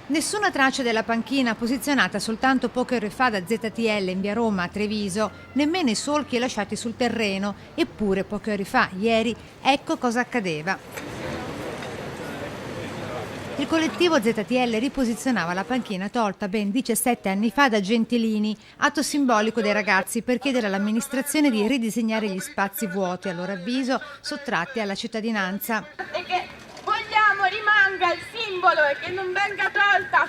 Nessuna traccia della panchina posizionata soltanto poche ore fa da ZTL in via Roma a Treviso, nemmeno i solchi lasciati sul terreno, eppure poche ore fa, ieri, ecco cosa accadeva. Il collettivo ZTL riposizionava la panchina tolta ben 17 anni fa da Gentilini, atto simbolico dei ragazzi per chiedere all'amministrazione di ridisegnare gli spazi vuoti, a loro avviso, sottratti alla cittadinanza. E che vogliamo rimanga il simbolo e che non venga tolta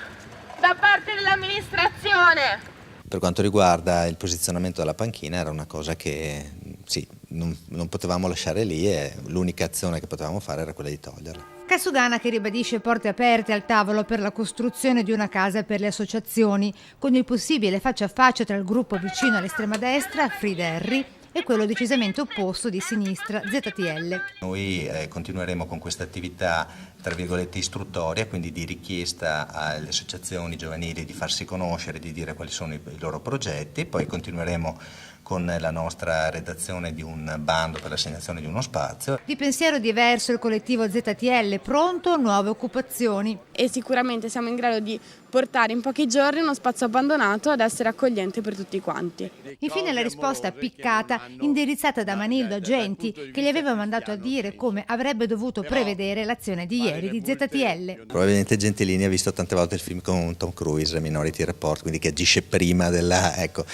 da parte dell'amministrazione. Per quanto riguarda il posizionamento della panchina era una cosa che sì, non potevamo lasciare lì e l'unica azione che potevamo fare era quella di toglierla. Cassugana che ribadisce porte aperte al tavolo per la costruzione di una casa per le associazioni, con il possibile faccia a faccia tra il gruppo vicino all'estrema destra, Frida Henry, e quello decisamente opposto di sinistra, ZTL. Noi continueremo con questa attività, tra virgolette, istruttoria, quindi di richiesta alle associazioni giovanili di farsi conoscere, di dire quali sono i loro progetti, poi continueremo con la nostra redazione di un bando per l'assegnazione di uno spazio. Di pensiero diverso il collettivo ZTL, pronto a nuove occupazioni. E sicuramente siamo in grado di portare in pochi giorni uno spazio abbandonato ad essere accogliente per tutti quanti. Infine la risposta piccata indirizzata da Manildo a Genti, che gli aveva mandato a dire come avrebbe dovuto prevedere l'azione di ieri di ZTL. Probabilmente Gentilini ha visto tante volte il film con Tom Cruise, Minority Report, quindi che agisce prima della... Ecco,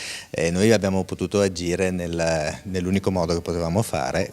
noi abbiamo potuto agire nell'unico modo che potevamo fare.